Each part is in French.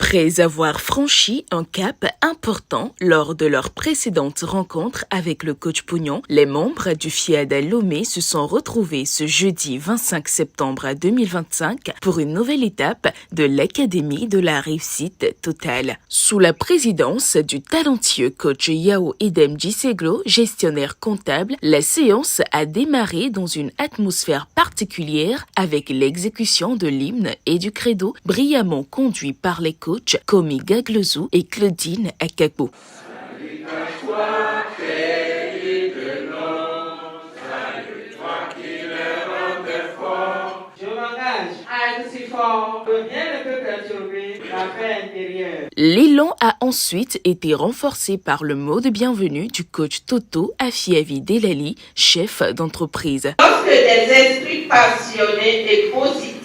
Après avoir franchi un cap important lors de leur précédente rencontre avec le coach Pognon, les membres du FIAD Lomé se sont retrouvés ce jeudi 25 septembre 2025 pour une nouvelle étape de l'Académie de la réussite totale. Sous la présidence du talentueux coach Yao Edem Giseglo, gestionnaire comptable, la séance a démarré dans une atmosphère particulière avec l'exécution de l'hymne et du credo brillamment conduit par les coachs Komi Gaglozou et Claudine Akagbo. L'élan a ensuite été renforcé par le mot de bienvenue du coach Toto Afiavi Delali, chef d'entreprise. Lorsque des esprits passionnés et positifs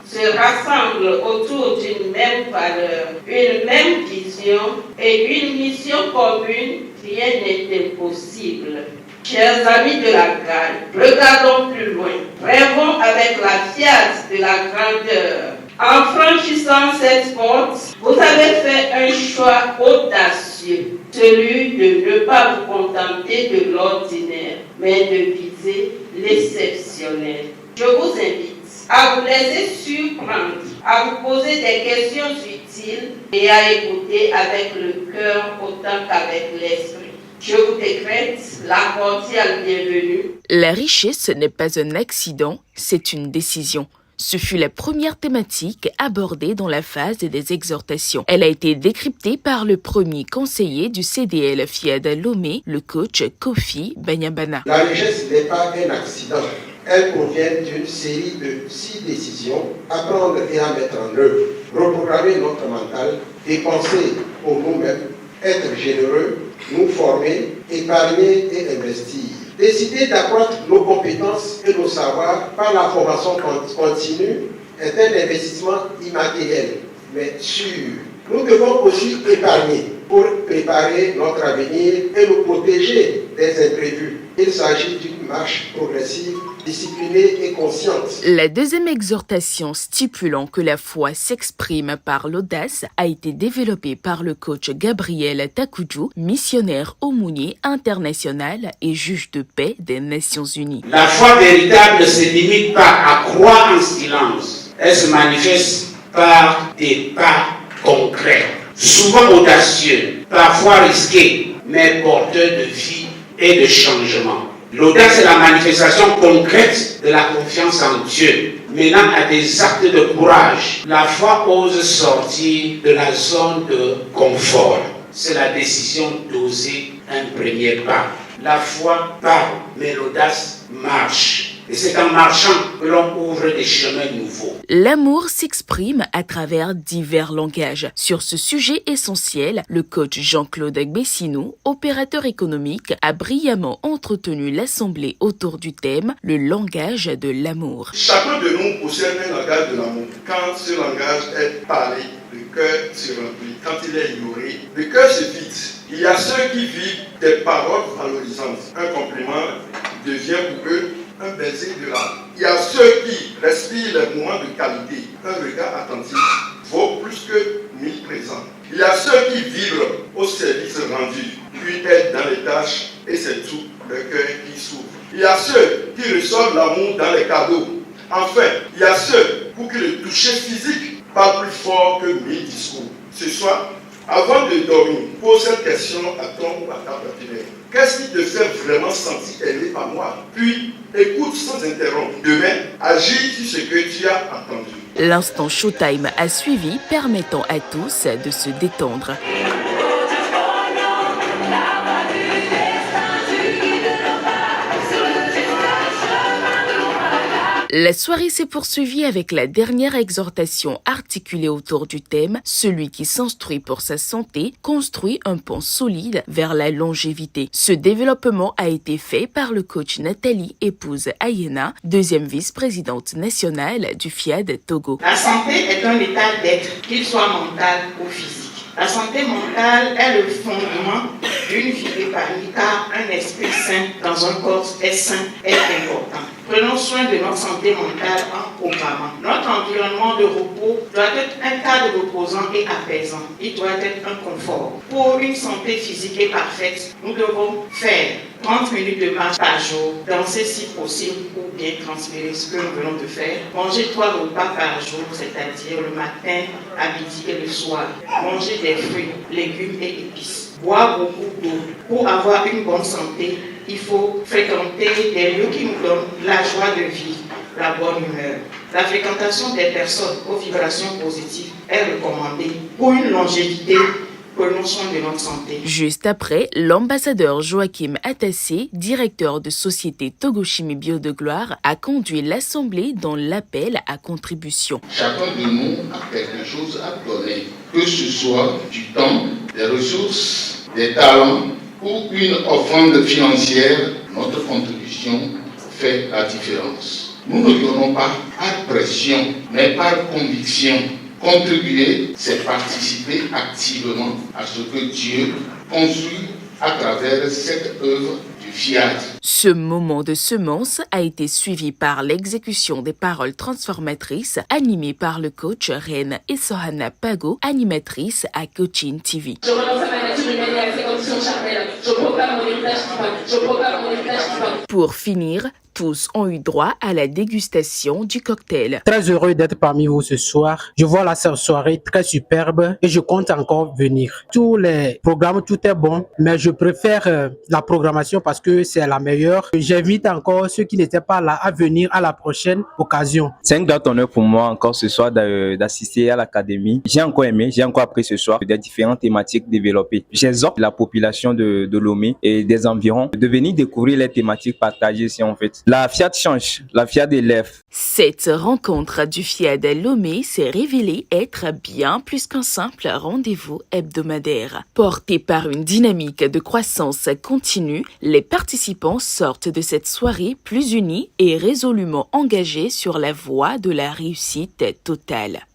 se rassemblent autour d'une même valeur, une même vision et une mission commune, rien n'est impossible. Chers amis de la Galle, regardons plus loin. Rêvons avec la FIAD de la grandeur. En franchissant cette porte, vous avez fait un choix audacieux, celui de ne pas vous contenter de l'ordinaire, mais de viser l'exceptionnel. Je vous invite à vous laisser surprendre, à vous poser des questions utiles et à écouter avec le cœur autant qu'avec l'esprit. Je vous décrète la cordiale bienvenue. La richesse n'est pas un accident, c'est une décision. Ce fut la première thématique abordée dans la phase des exhortations. Elle a été décryptée par le premier conseiller du CDL FIAD Lomé, le coach Kofi Banyabana. La richesse n'est pas un accident. Elle provient d'une série de 6 décisions à prendre et à mettre en œuvre. Reprogrammer notre mental, dépenser pour nous-mêmes, être généreux, nous former, épargner et investir. Décider d'accroître nos compétences et nos savoirs par la formation continue est un investissement immatériel, mais sûr. Nous devons aussi épargner pour préparer notre avenir et nous protéger des imprévus. Il s'agit d'une marche progressive, disciplinée et consciente. La deuxième exhortation stipulant que la foi s'exprime par l'audace a été développée par le coach Gabriel Takoudjou, missionnaire aumônier international et juge de paix des Nations Unies. La foi véritable ne se limite pas à croire en silence. Elle se manifeste par des pas concrets, souvent audacieux, parfois risqués, mais porteurs de vie et de changement. L'audace est la manifestation concrète de la confiance en Dieu, menant à des actes de courage. La foi ose sortir de la zone de confort. C'est la décision d'oser un premier pas. La foi parle, mais l'audace marche. Et c'est en marchant que l'on ouvre des chemins nouveaux. L'amour s'exprime à travers divers langages. Sur ce sujet essentiel, le coach Jean-Claude Bessinou, opérateur économique, a brillamment entretenu l'assemblée autour du thème « Le langage de l'amour ». Chacun de nous possède un langage de l'amour. Quand ce langage est parlé, le cœur se remplit. Quand il est ignoré, le cœur se vide. Il y a ceux qui vivent des paroles valorisantes. Un compliment devient pour eux un baiser de l'âme. Il y a ceux qui respirent les moments de qualité. Un regard attentif vaut plus que 1000 présents. Il y a ceux qui vibrent au service rendu, puis aident dans les tâches et c'est tout le cœur qui s'ouvre. Il y a ceux qui reçoivent l'amour dans les cadeaux. Enfin, il y a ceux pour qui le toucher physique parle plus fort que 1000 discours. Ce soir, avant de dormir, pose cette question à ton ou à ta partenaire. Qu'est-ce qui te fait vraiment sentir aimé par moi? Puis, écoute sans interrompre. Demain, agis sur ce que tu as entendu. L'instant Showtime a suivi, permettant à tous de se détendre. La soirée s'est poursuivie avec la dernière exhortation articulée autour du thème « Celui qui s'instruit pour sa santé construit un pont solide vers la longévité ». Ce développement a été fait par le coach Nathalie, épouse Ayena, deuxième vice-présidente nationale du FIAD Togo. La santé est un état d'être, qu'il soit mental ou physique. La santé mentale est le fondement d'une vie épanouie car un esprit sain dans un corps sain est important. Prenons soin de notre santé mentale en programmant. Notre environnement de repos doit être un cadre reposant et apaisant. Il doit être un confort. Pour une santé physique et parfaite, nous devons faire 30 minutes de marche par jour, danser si possible ou bien transpirer ce que nous venons de faire, manger 3 repas par jour, c'est-à-dire le matin, à midi et le soir, manger des fruits, légumes et épices, boire beaucoup d'eau. Pour avoir une bonne santé, il faut fréquenter des lieux qui nous donnent la joie de vivre, la bonne humeur. La fréquentation des personnes aux vibrations positives est recommandée pour une longévité. Prenons soin de notre santé. Juste après, l'ambassadeur Joachim Atassé, directeur de société Togochimie Bio de Gloire, a conduit l'Assemblée dans l'appel à contribution. Chacun de nous a quelque chose à donner, que ce soit du temps, des ressources, des talents ou une offrande financière. Notre contribution fait la différence. Nous ne donnons pas par pression, mais par conviction. Contribuer, c'est participer activement à ce que Dieu construit à travers cette œuvre du FIAD. Ce moment de semence a été suivi par l'exécution des paroles transformatrices animées par le coach Reine et Sohana Pago, animatrice à Coaching TV. Je renonce à ma nature humaine et à ses conditions charnelles. Je proclame mon héritage divin. Je proclame mon héritage divin. Pour finir, tous ont eu droit à la dégustation du cocktail. Très heureux d'être parmi vous ce soir. Je vois la soirée très superbe et je compte encore venir. Tous les programmes, tout est bon, mais je préfère la programmation parce que c'est la meilleure. J'invite encore ceux qui n'étaient pas là à venir à la prochaine occasion. C'est un grand honneur pour moi encore ce soir d'assister à l'académie. J'ai encore aimé, j'ai encore appris ce soir des différentes thématiques développées. J'exhorte la population de Lomé et des environs de venir découvrir les thématiques partagées ici en fait. La FIAD change, la FIAD élève. Cette rencontre du FIAD Lomé s'est révélée être bien plus qu'un simple rendez-vous hebdomadaire. Porté par une dynamique de croissance continue, les participants sortent de cette soirée plus unis et résolument engagés sur la voie de la réussite totale.